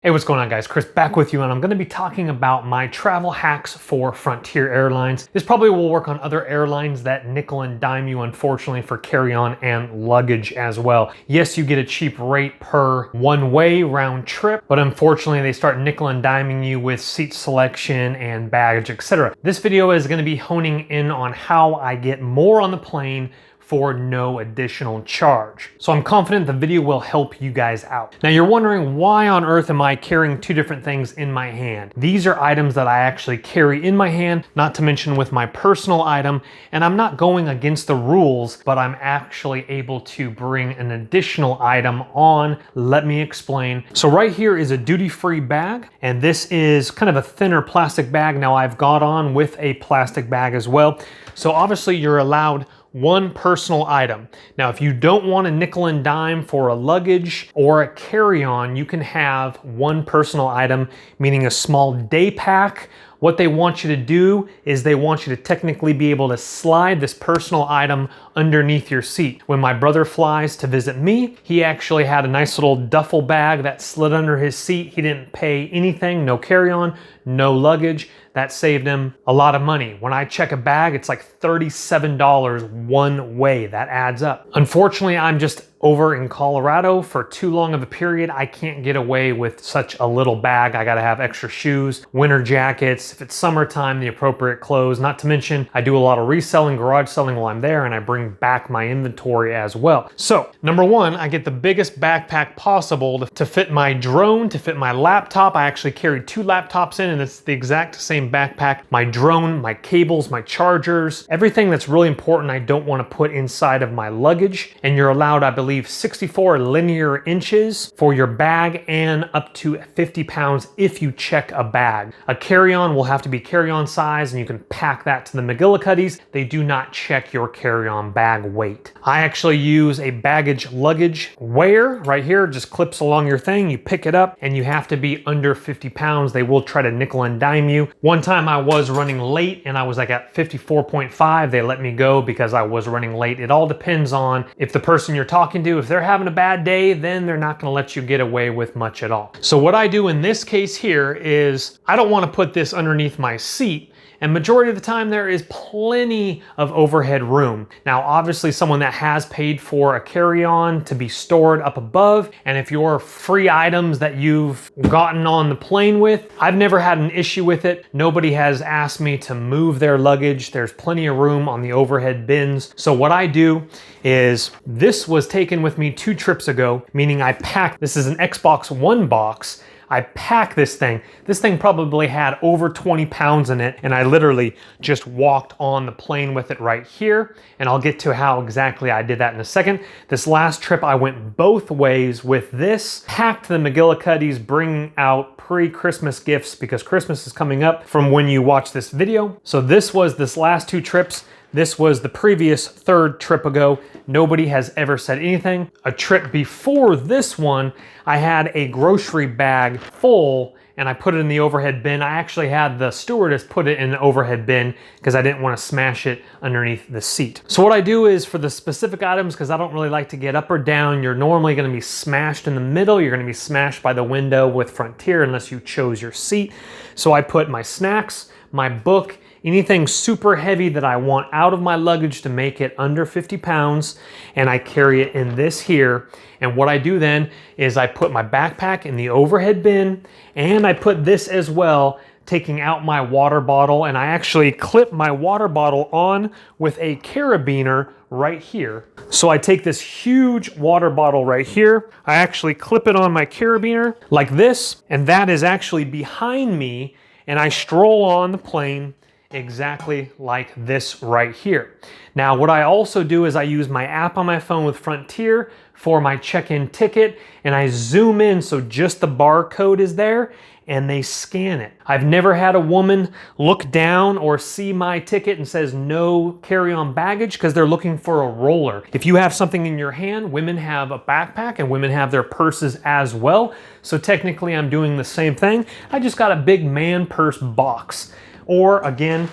Hey, what's going on, guys? Chris back with you, and I'm going to be talking about my travel hacks for Frontier Airlines. This probably will work on other airlines that nickel and dime you, unfortunately, for carry-on and luggage as well. Yes, you get a cheap rate per one-way round trip, but unfortunately, they start nickel and diming you with seat selection and baggage, etc. This video is going to be honing in on how I get more on the plane for no additional charge. So I'm confident the video will help you guys out. Now you're wondering, why on earth am I carrying two different things in my hand? These are items that I actually carry in my hand, not to mention with my personal item, and I'm not going against the rules, but I'm actually able to bring an additional item on. Let me explain. So right here is a duty-free bag, and this is kind of a thinner plastic bag. Now I've got on with a plastic bag as well. So obviously you're allowed one personal item. Now, if you don't want a nickel and dime for a luggage or a carry-on, you can have one personal item, meaning a small day pack. What they want you to do is they want you to technically be able to slide this personal item underneath your seat. When my brother flies to visit me, he actually had a nice little duffel bag that slid under his seat. He didn't pay anything, no carry-on, no luggage. That saved him a lot of money. When I check a bag, it's like $37 one way. That adds up. Unfortunately, I'm just over in Colorado for too long of a period. I can't get away with such a little bag. I gotta have extra shoes, winter jackets, if it's summertime, the appropriate clothes. Not to mention, I do a lot of reselling, garage selling while I'm there, and I bring back my inventory as well. So, number one, I get the biggest backpack possible to fit my drone, to fit my laptop. I actually carry two laptops in, and it's the exact same backpack. My drone, my cables, my chargers, everything that's really important I don't want to put inside of my luggage. And you're allowed, I believe, 64 linear inches for your bag and up to 50 pounds if you check a bag. A carry-on will have to be carry-on size, and you can pack that to the McGillicuddies. They do not check your carry-on bag weight. I actually use a baggage luggage weigher right here, just clips along your thing. You pick it up and you have to be under 50 pounds. They will try to nickel and dime you. One time I was running late and I was like at 54.5. They let me go because I was running late. It all depends on if the person you're talking to, if they're having a bad day, then they're not gonna let you get away with much at all. So what I do in this case here is I don't wanna put this underneath my seat, and majority of the time there is plenty of overhead room. Now, obviously someone that has paid for a carry-on to be stored up above, and if your free items that you've gotten on the plane with, I've never had an issue with it. Nobody has asked me to move their luggage. There's plenty of room on the overhead bins. So what I do is, this was taken with me 2 trips ago, meaning I packed, this is an Xbox One box. I packed this thing. This thing probably had over 20 pounds in it, and I literally just walked on the plane with it right here, and I'll get to how exactly I did that in a second. This last trip, I went both ways with this, packed the McGillicuddies, bringing out pre-Christmas gifts because Christmas is coming up from when you watch this video. So this last 2 trips. This was the previous 3rd trip ago. Nobody has ever said anything. A trip before this one, I had a grocery bag full and I put it in the overhead bin. I actually had the stewardess put it in the overhead bin because I didn't want to smash it underneath the seat. So what I do is, for the specific items, because I don't really like to get up or down, you're normally going to be smashed in the middle. You're going to be smashed by the window with Frontier unless you chose your seat. So I put my snacks, my book, anything super heavy that I want out of my luggage to make it under 50 pounds, and I carry it in this here. And what I do then is I put my backpack in the overhead bin, and I put this as well, taking out my water bottle, and I actually clip my water bottle on with a carabiner right here. So I take this huge water bottle right here, I actually clip it on my carabiner like this, and that is actually behind me, and I stroll on the plane exactly like this right here. Now, what I also do is I use my app on my phone with Frontier for my check-in ticket, and I zoom in so just the barcode is there, and they scan it. I've never had a woman look down or see my ticket and says no carry-on baggage because they're looking for a roller. If you have something in your hand, women have a backpack and women have their purses as well. So technically I'm doing the same thing. I just got a big man purse box. Or again,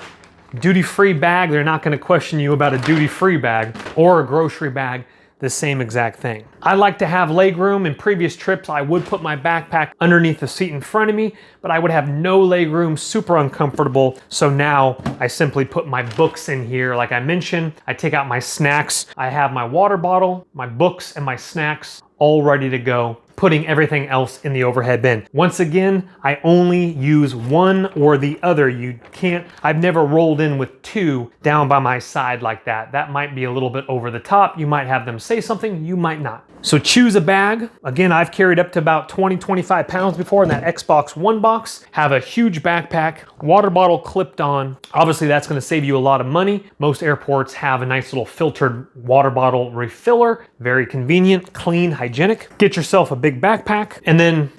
duty-free bag. They're not going to question you about a duty-free bag or a grocery bag. the same exact thing. I like to have leg room. In previous trips, I would put my backpack underneath the seat in front of me, but I would have no leg room, super uncomfortable. So now I simply put my books in here. Like I mentioned, I take out my snacks. I have my water bottle, my books, and my snacks all ready to go, putting everything else in the overhead bin. Once again, I only use one or the other. I've never rolled in with two down by my side like that. That might be a little bit over the top. You might have them say something, you might not. So choose a bag. Again, I've carried up to about 20, 25 pounds before in that Xbox One box. Have a huge backpack, water bottle clipped on. Obviously, that's gonna save you a lot of money. Most airports have a nice little filtered water bottle refiller. Very convenient, clean, hygienic. Get yourself a big backpack.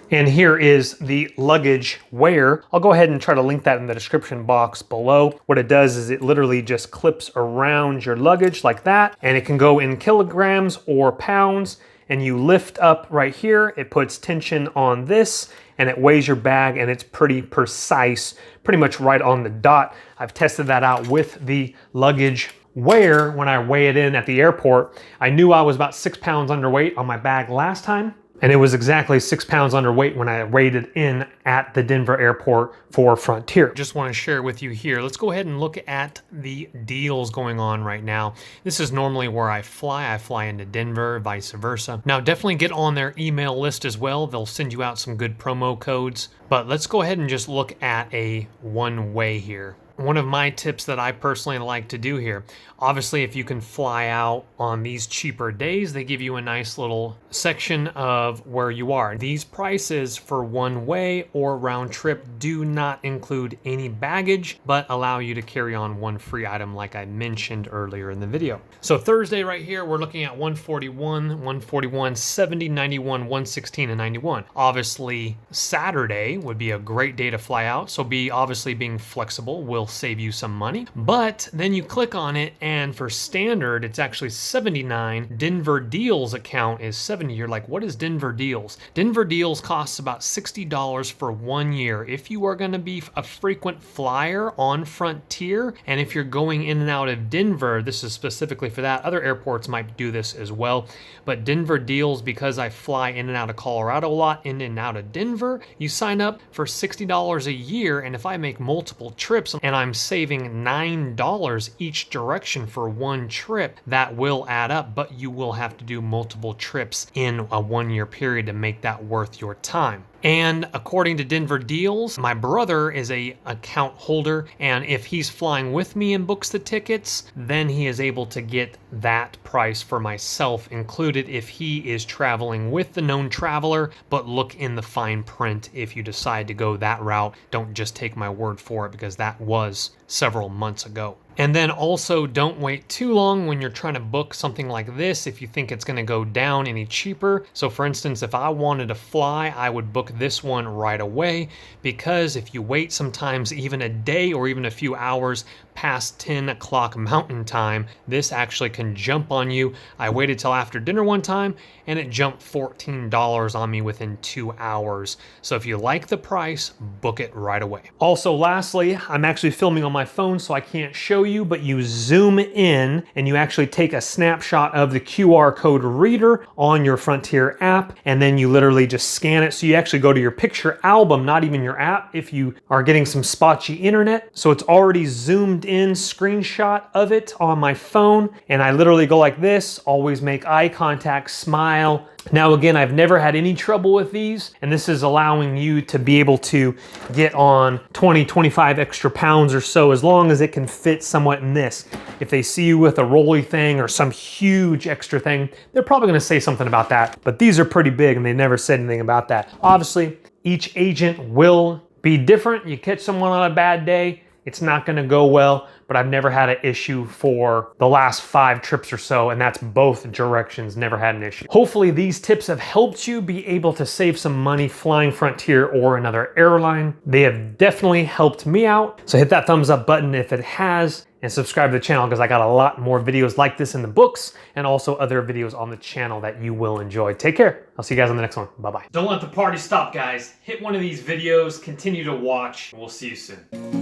And here is the luggage wear. I'll go ahead and try to link that in the description box below. What it does is it literally just clips around your luggage like that, and it can go in kilograms or pounds. And you lift up right here, it puts tension on this, and it weighs your bag, and it's pretty precise, pretty much right on the dot. I've tested that out with the luggage wear when I weigh it in at the airport. I knew I was about 6 pounds underweight on my bag last time, and it was exactly 6 pounds underweight when I weighed it in at the Denver airport for Frontier. Just want to share with you here. Let's go ahead and look at the deals going on right now. This is normally where I fly. I fly into Denver, vice versa. Now, definitely get on their email list as well. They'll send you out some good promo codes. But let's go ahead and just look at a one-way here. One of my tips that I personally like to do here, obviously if you can fly out on these cheaper days, they give you a nice little section of where you are. These prices for one way or round trip do not include any baggage, but allow you to carry on one free item like I mentioned earlier in the video. So Thursday right here, we're looking at 141, 141, 70, 91, 116, and 91. Obviously Saturday would be a great day to fly out, so obviously being flexible will save you some money. But then you click on it, and for standard it's actually 79. Denver Deals account is 70. You're like, what is Denver Deals? Denver Deals costs about $60 for 1 year. If you are going to be a frequent flyer on Frontier, and if you're going in and out of Denver, this is specifically for that. Other airports might do this as well, but Denver Deals, because I fly in and out of Colorado a lot, in and out of Denver, you sign up for $60 a year, and if I make multiple trips and I'm saving $9 each direction for one trip, that will add up, but you will have to do multiple trips in a 1 year period to make that worth your time. And according to Denver Deals, my brother is a account holder, and if he's flying with me and books the tickets, then he is able to get that price for myself included if he is traveling with the known traveler. But look in the fine print if you decide to go that route. Don't just take my word for it, because that was several months ago. And then also don't wait too long when you're trying to book something like this if you think it's going to go down any cheaper. So for instance, if I wanted to fly, I would book this one right away, because if you wait sometimes even a day or even a few hours past 10 o'clock Mountain Time, this actually can jump on you. I waited till after dinner one time and it jumped $14 on me within 2 hours. So if you like the price, book it right away. Also, lastly, I'm actually filming on my phone, so I can't show you, but you zoom in and you actually take a snapshot of the QR code reader on your Frontier app, and then you literally just scan it. So you actually go to your picture album, not even your app, if you are getting some spotchy internet. So it's already zoomed in screenshot of it on my phone, and I literally go like this, always make eye contact, smile. Now again, I've never had any trouble with these, and this is allowing you to be able to get on 20, 25 extra pounds or so, as long as it can fit somewhat in this. If they see you with a rolly thing or some huge extra thing, they're probably gonna say something about that, but these are pretty big and they never said anything about that. Obviously, each agent will be different. You catch someone on a bad day, it's not gonna go well, but I've never had an issue for the last 5 trips or so, and that's both directions, never had an issue. Hopefully these tips have helped you be able to save some money flying Frontier or another airline. They have definitely helped me out. So hit that thumbs up button if it has, and subscribe to the channel, because I got a lot more videos like this in the books, and also other videos on the channel that you will enjoy. Take care. I'll see you guys on the next one. Bye-bye. Don't let the party stop, guys. Hit one of these videos, continue to watch, and we'll see you soon.